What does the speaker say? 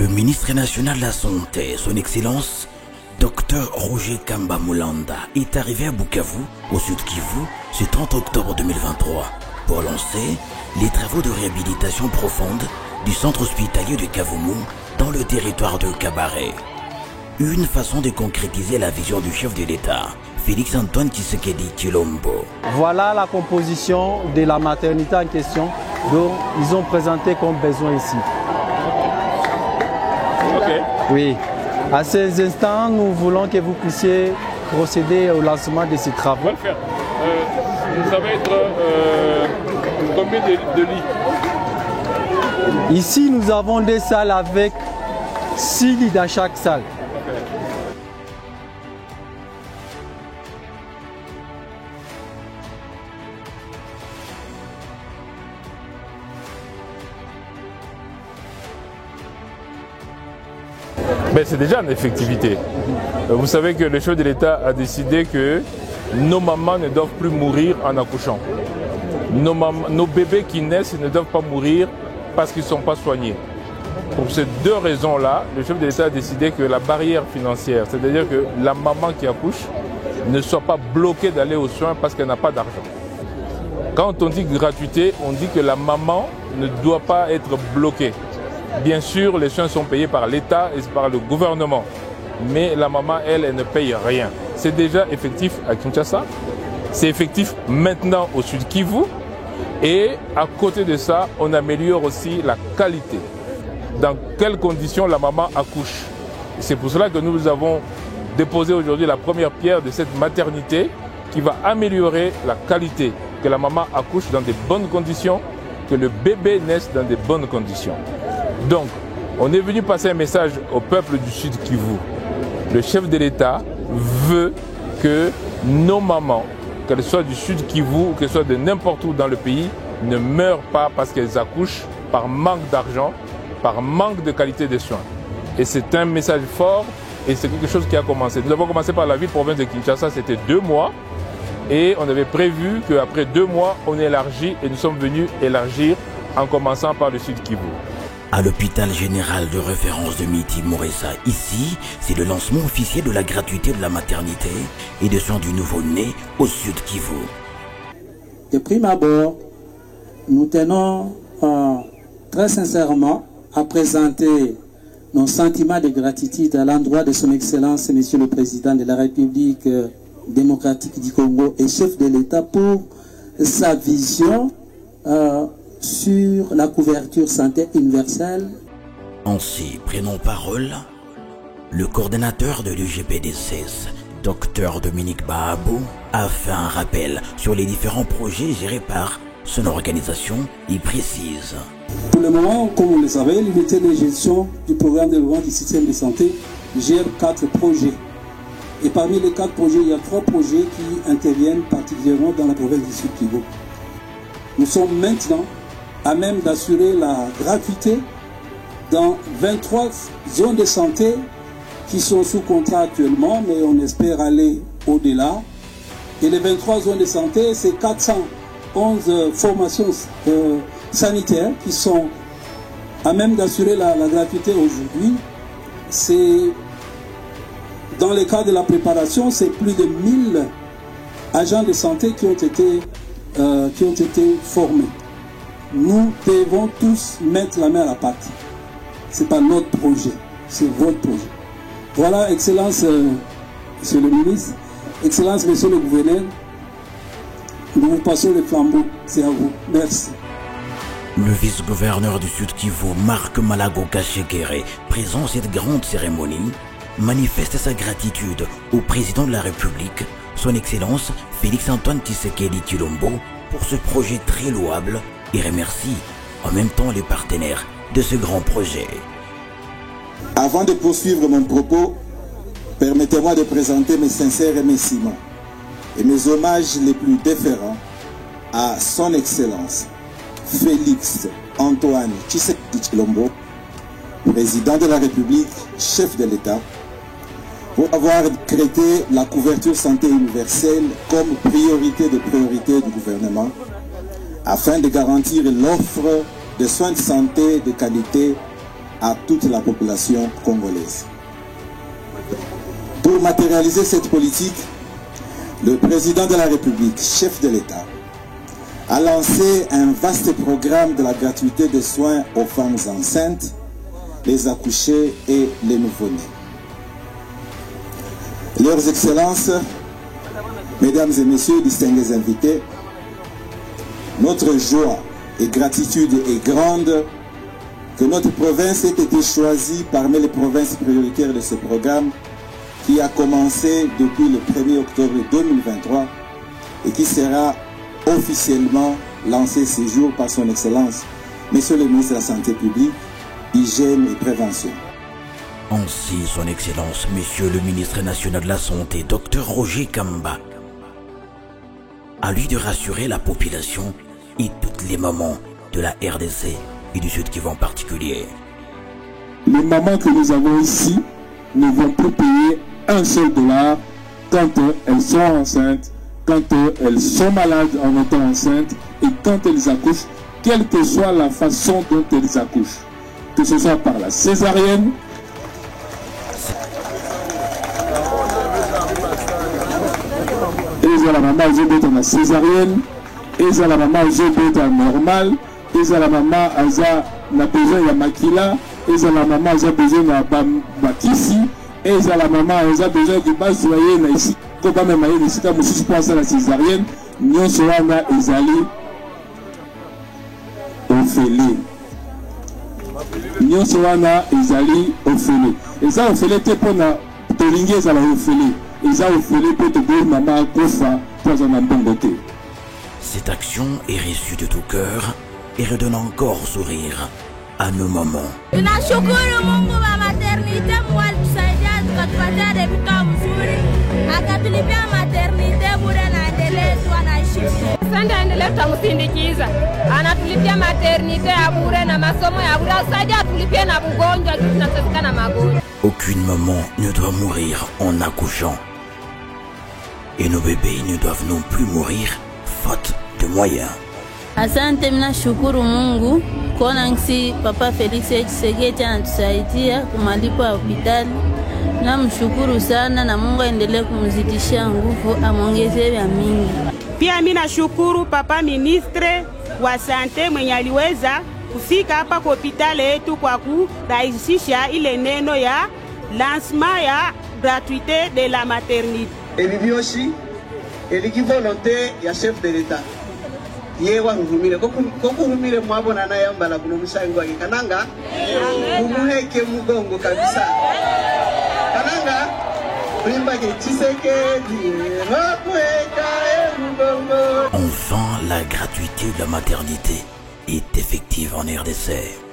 Le ministre national de la Santé, son Excellence, Dr Roger Kamba Moulanda, est arrivé à Bukavu, au sud Kivu, ce 30 octobre 2023, pour lancer les travaux de réhabilitation profonde du centre hospitalier de Kavumu dans le territoire de Kabare. Une façon de concrétiser la vision du chef de l'État, Félix-Antoine Tshisekedi Tshilombo. Voilà la composition de la maternité en question dont ils ont présenté comme besoin ici. Okay. Oui. À ces instants, nous voulons que vous puissiez procéder au lancement de ces travaux. On va le faire. Ça va être combien de lits? Ici, nous avons des salles avec 6 lits dans chaque salle. Mais c'est déjà en effectivité. Vous savez que le chef de l'État a décidé que nos mamans ne doivent plus mourir en accouchant. Nos bébés qui naissent ne doivent pas mourir parce qu'ils ne sont pas soignés. Pour ces deux raisons-là, le chef de l'État a décidé que la barrière financière, c'est-à-dire que la maman qui accouche, ne soit pas bloquée d'aller aux soins parce qu'elle n'a pas d'argent. Quand on dit gratuité, on dit que la maman ne doit pas être bloquée. Bien sûr, les soins sont payés par l'État et par le gouvernement. Mais la maman, elle ne paye rien. C'est déjà effectif à Kinshasa. C'est effectif maintenant au sud Kivu. Et à côté de ça, on améliore aussi la qualité. Dans quelles conditions la maman accouche. C'est pour cela que nous avons déposé aujourd'hui la première pierre de cette maternité qui va améliorer la qualité. Que la maman accouche dans de bonnes conditions, que le bébé naisse dans de bonnes conditions. Donc, on est venu passer un message au peuple du Sud Kivu. Le chef de l'État veut que nos mamans, qu'elles soient du Sud Kivu ou qu'elles soient de n'importe où dans le pays, ne meurent pas parce qu'elles accouchent par manque d'argent, par manque de qualité de soins. Et c'est un message fort et c'est quelque chose qui a commencé. Nous avons commencé par la ville-province de Kinshasa, c'était 2 mois. Et on avait prévu qu'après 2 mois, on élargit et nous sommes venus élargir en commençant par le Sud Kivu. À l'hôpital général de référence de Miti Moressa, ici, c'est le lancement officiel de la gratuité de la maternité et des soins du nouveau-né au sud Kivu. De prime abord, nous tenons très sincèrement à présenter nos sentiments de gratitude à l'endroit de son Excellence, Monsieur le Président de la République démocratique du Congo et chef de l'État pour sa vision sur la couverture santé universelle. Ainsi, prenons parole, le coordinateur de l'UGPDCS, Dr Dominique Bahabou, a fait un rappel sur les différents projets gérés par son organisation. Il précise. Pour le moment, comme vous le savez, l'unité de gestion du programme de développement du système de santé gère 4 projets. Et parmi les 4 projets, il y a 3 projets qui interviennent particulièrement dans la province du Sud Kivu. Nous sommes maintenant à même d'assurer la gratuité dans 23 zones de santé qui sont sous contrat actuellement, mais on espère aller au-delà. Et les 23 zones de santé, c'est 411 formations sanitaires qui sont à même d'assurer la gratuité aujourd'hui. C'est dans le cas de la préparation, c'est plus de 1000 agents de santé qui ont été formés. Nous devons tous mettre la main à la pâte. Ce n'est pas notre projet, c'est votre projet. Voilà, Excellence, Monsieur le ministre, Excellence, Monsieur le gouverneur, nous vous passons le flambeau. C'est à vous. Merci. Le vice-gouverneur du Sud Kivu, Marc Malago Kachekere, présent à cette grande cérémonie, manifeste sa gratitude au président de la République, son Excellence Félix-Antoine Tshisekedi Tshilombo, pour ce projet très louable et remercie en même temps les partenaires de ce grand projet. Avant de poursuivre mon propos, permettez-moi de présenter mes sincères remerciements et mes hommages les plus déférents à son Excellence Félix-Antoine Tshisekedi Tshilombo, président de la République, chef de l'État, pour avoir décrété la couverture santé universelle comme priorité de priorité du gouvernement, afin de garantir l'offre de soins de santé de qualité à toute la population congolaise. Pour matérialiser cette politique, le président de la République, chef de l'État, a lancé un vaste programme de la gratuité des soins aux femmes enceintes, les accouchés et les nouveau-nés. Leurs Excellences, Mesdames et Messieurs, distingués invités, notre joie et gratitude est grande que notre province ait été choisie parmi les provinces prioritaires de ce programme qui a commencé depuis le 1er octobre 2023 et qui sera officiellement lancé ce jour par son Excellence, Monsieur le ministre de la Santé publique, Hygiène et Prévention. Ainsi, son Excellence, Monsieur le ministre national de la Santé, Dr Roger Kamba, à lui de rassurer la population et toutes les mamans de la RDC et du Sud Kivu en particulier. Les mamans que nous avons ici ne vont plus payer un seul dollar quand elles sont enceintes, quand elles sont malades en étant enceintes et quand elles accouchent, quelle que soit la façon dont elles accouchent. Que ce soit par la césarienne, et la maman a la césarienne, et la maman a normal, et la maman a besoin de makila, et la maman a besoin de bakisi, et la maman a besoin de basoyer ici, comme même ici, comme je pense à la césarienne, nous sommes ezali ofele. Nous sommes ezali ofele. Et ça ofele te pour na tolingi ezala ofele. Et ça ofele pour te dire maman kofa pour un bon côté. Cette action est reçue de tout cœur et redonne encore sourire à nos mamans. Tunashukuru Mungu wa maternite mwalitusaidia tukatupatia debika mzuri. Akatulipia maternite bure na endelezwa na ishi. Sasa endelee tutamusindikiza. Anatulipia maternite ya bure na masomo ya bure. Usaidia tulipie na bugonjwa juu tunateseka na magonjwa. Aucune maman ne doit mourir en accouchant. Et nos bébés ne doivent non plus mourir faute de moyens. Asante, mnashukuru Mungu kuona nsi Papa Felix Tshisekedi anatusaidia kumalipo ya hospitali. Namshukuru sana na Mungu aendelee kumzidishia nguvu, amongezee ya mingi. Pia mimi nashukuru Papa Ministre wa Sante mwenye aliweza kufika hapa kwa hospitali yetu kwa kurahisisha ile neno ya lancement ya gratuité de la maternité. Et Bibioshi, eliki volonté ya chef de l'État. Yewa ngumile koko ngumile mwabona na yambala kuno musango kananga umuheke mugongo kabisa kananga rimba ke Tshisekedi rakweka mugongo. Enfin, la gratuité de la maternité est effective en RDC.